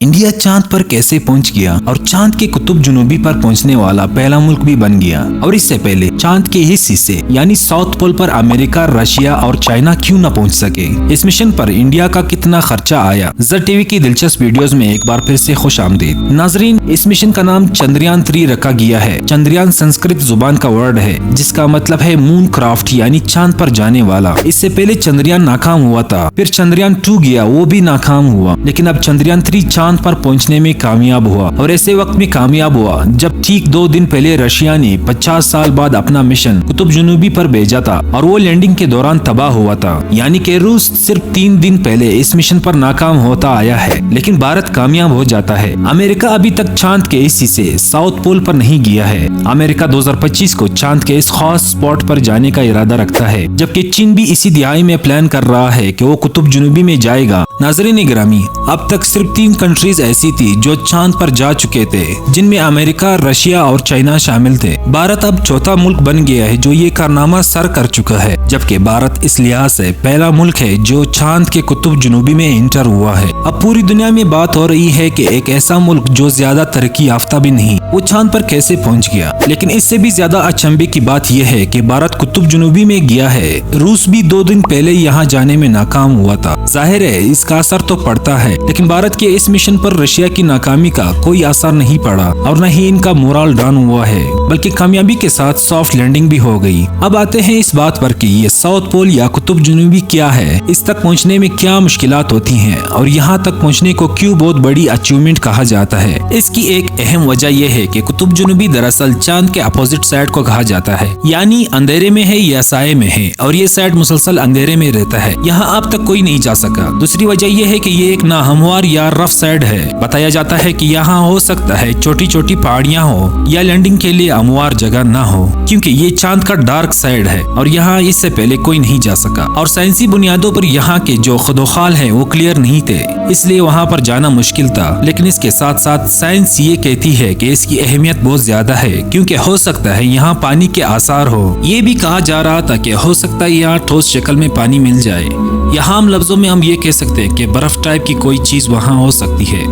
India चांद पर कैसे पहुंच गया और चांद के कुतुब जुनूबी पर पहुंचने वाला पहला मुल्क भी बन गया। और इससे पहले चांद के इस हिस्से यानी साउथ पोल पर अमेरिका, रशिया और चाइना क्यों न पहुंच सके। इस मिशन पर इंडिया का कितना खर्चा आया। ज़र टीवी की दिलचस्प वीडियोस में एक बार फिर से खुश आमदीद। नाजरीन, इस मिशन का नाम चंद्रयान 3 रखा गया है। चंद्रयान संस्कृत जुबान का वर्ड है जिसका मतलब है मून क्राफ्ट यानी चांद पर जाने वाला। इससे पहले चंद्रयान नाकाम हुआ था, फिर चंद्रयान 2 गया, वो भी नाकाम हुआ, लेकिन अब चंद्रयान 3 चांद पर पहुंचने में कामयाब हुआ। और ऐसे वक्त में कामयाब हुआ जब ठीक 2 दिन पहले रशिया ने 50 साल बाद अपना मिशन कुतुब जुनूबी पर भेजा था और वो लैंडिंग के दौरान तबाह हुआ था। यानी कि रूस सिर्फ 3 दिन पहले इस मिशन पर नाकाम होता आया है, लेकिन भारत कामयाब हो जाता है। अमेरिका अभी तक चांद के इस हिस्से साउथ पोल पर नहीं गया है। अमेरिका 2025 को चांद के इस खास स्पॉट पर जाने का इरादा रखता है, जबकि चीन भी इसी दिहाई में प्लान कर रहा है कि वो कुतुब जुनूबी में जाएगा। नाज़रीन गिरामी, अब तक सिर्फ 3 कंट्रीज ऐसी थी जो चांद पर जा चुके थे, जिनमें अमेरिका, रशिया और चाइना शामिल थे। भारत अब चौथा मुल्क बन गया है जो ये कारनामा सर कर चुका है, जबकि भारत इस लिहाज से पहला मुल्क है जो चांद के कुतुब जुनूबी में इंटर हुआ है। अब पूरी दुनिया में बात हो रही है कि एक ऐसा मुल्क जो ज्यादा तरक्की याफ्ता भी नहीं, वो चांद पर कैसे पहुंच गया। लेकिन इससे भी ज्यादा अचंभे की बात यह है कि भारत कुतुब जुनूबी में गया है। रूस भी 2 दिन पहले यहाँ जाने में नाकाम हुआ था। जाहिर है इसका असर तो पड़ता है, लेकिन भारत के इस मिशन पर रशिया की नाकामी का कोई असर नहीं पड़ा और न ही इनका मोरल डाउन हुआ है, बल्कि कामयाबी के साथ सॉफ्ट लैंडिंग भी हो गई। अब आते हैं इस बात पर कि ये साउथ पोल या कुतुब जुनूबी क्या है, इस तक पहुंचने में क्या मुश्किलात होती हैं और यहाँ तक पहुंचने को क्यों बहुत बड़ी अचीवमेंट कहा जाता है। इसकी एक अहम वजह यह है कि कुतुब जुनूबी दरअसल चांद के अपोजिट साइड को कहा जाता है, यानी अंधेरे में है या साये में है, और ये साइड मुसलसल अंधेरे में रहता है। यहाँ अब तक कोई नहीं जा सका। दूसरी वजह यह है कि ये एक नाहमवार या रफ साइड है। बताया जाता है कि यहाँ हो सकता है छोटी छोटी पहाड़ियाँ हो या लैंडिंग के लिए हमवार जगह ना हो, क्योंकि ये चांद का डार्क साइड है और यहाँ इससे पहले कोई नहीं जा सका। और साइंसी बुनियादों पर यहाँ के जो खुदोखाल है वो क्लियर नहीं थे, इसलिए वहाँ पर जाना मुश्किल था। लेकिन इसके साथ साथ साइंस ये कहती है कि इसकी अहमियत बहुत ज्यादा है, क्योंकि हो सकता है यहाँ पानी के आसार हो। ये भी कहा जा रहा था कि हो सकता है यहाँ ठोस शक्ल में पानी मिल जाए। यहाँ आम लफ्जों में हम ये कह सकते हैं कि बर्फ टाइप की कोई चीज वहाँ हो सकती है।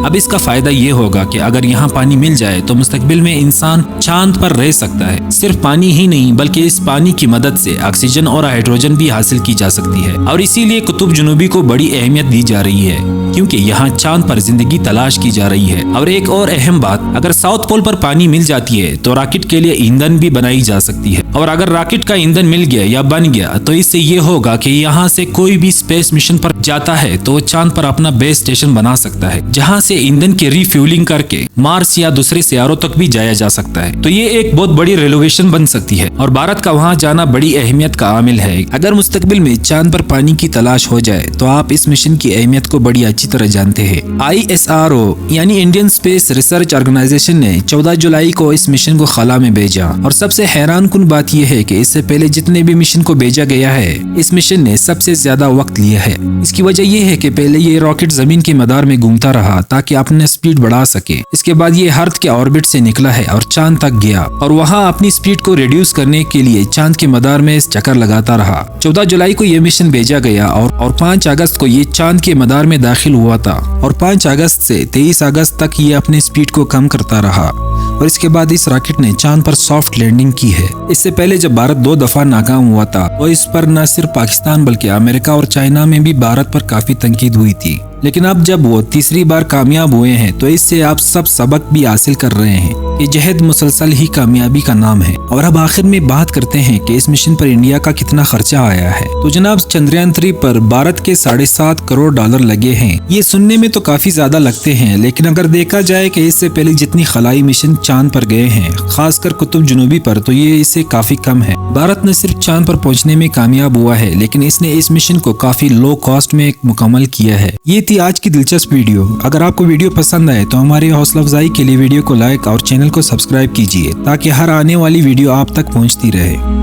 अब इसका फायदा ये होगा कि अगर यहाँ पानी मिल जाए तो मुस्तकबिल में इंसान चांद पर रह सकता है। सिर्फ पानी ही नहीं बल्कि इस पानी की मदद से ऑक्सीजन और हाइड्रोजन भी हासिल की जा सकती है। और इसीलिए कुतुब जुनूबी को बड़ी अहमियत दी जा रही है, क्योंकि यहाँ चांद पर जिंदगी तलाश की जा रही है। और एक और अहम बात, अगर साउथ पोल पर पानी मिल जाती है तो रॉकेट के लिए ईंधन भी बनाई जा सकती है। और अगर रॉकेट का ईंधन मिल गया या बन गया तो इससे ये होगा कि यहाँ से कोई भी स्पेस मिशन पर जाता है तो वो चांद पर अपना बेस स्टेशन बना सकता है, जहाँ से ईंधन की रिफ्यूलिंग करके मार्स या दूसरे सियारों तक भी जाया जा सकता है। तो ये एक बहुत बड़ी रेलोवेशन बन सकती है और भारत का वहाँ जाना बड़ी अहमियत का आमिल है। अगर मुस्तकबिल में चांद पर पानी की तलाश हो जाए तो आप इस मिशन की अहमियत को बड़ी अच्छी तरह जानते हैं। ISRO यानी इंडियन स्पेस रिसर्च ऑर्गेनाइजेशन ने 14 जुलाई को इस मिशन को खला में भेजा। और सबसे हैरान कुन बात यह है कि इससे पहले जितने भी मिशन को भेजा गया है, इस मिशन ने सबसे ज्यादा वक्त लिया है। इसकी वजह यह है कि पहले ये रॉकेट जमीन के मदार में घूमता रहा ताकि अपने स्पीड बढ़ा सके। इसके बाद ये अर्थ के ऑर्बिट से निकला है और चांद तक गया और वहाँ अपनी स्पीड को रिड्यूस करने के लिए चांद के मदार में चक्कर लगाता रहा। 14 जुलाई को ये मिशन भेजा गया और 5 अगस्त को ये चांद के मदार में दाखिल हुआ था और 5 अगस्त से 23 अगस्त तक ये अपनी स्पीड को कम करता रहा। और इसके बाद इस रॉकेट ने चांद पर सॉफ्ट लैंडिंग की है। इससे पहले जब भारत 2 दफा नाकाम हुआ था तो इस पर न सिर्फ पाकिस्तान बल्कि अमेरिका और चाइना में भी भारत पर काफी तनकीद हुई थी। लेकिन अब जब वो तीसरी बार कामयाब हुए हैं तो इससे आप सब सबक भी हासिल कर रहे हैं। ये जहद मुसलसल ही कामयाबी का नाम है। और अब आखिर में बात करते हैं कि इस मिशन पर इंडिया का कितना खर्चा आया है। तो जनाब, चंद्रयान 3 पर भारत के 7.5 करोड़ डॉलर लगे हैं। ये सुनने में तो काफी ज्यादा लगते हैं, लेकिन अगर देखा जाए कि इससे पहले जितनी खलाई मिशन चांद पर गए हैं, खासकर कुतुब जुनूबी पर, तो ये इससे काफी कम है। भारत न सिर्फ चांद पर पहुंचने में कामयाब हुआ है, लेकिन इसने इस मिशन को काफी लो कॉस्ट में मुकम्मल किया है। ये थी आज की दिलचस्प वीडियो। अगर आपको वीडियो पसंद आए तो हमारी हौसला अफजाई के लिए वीडियो को लाइक और चैनल को सब्सक्राइब कीजिए, ताकि हर आने वाली वीडियो आप तक पहुंचती रहे।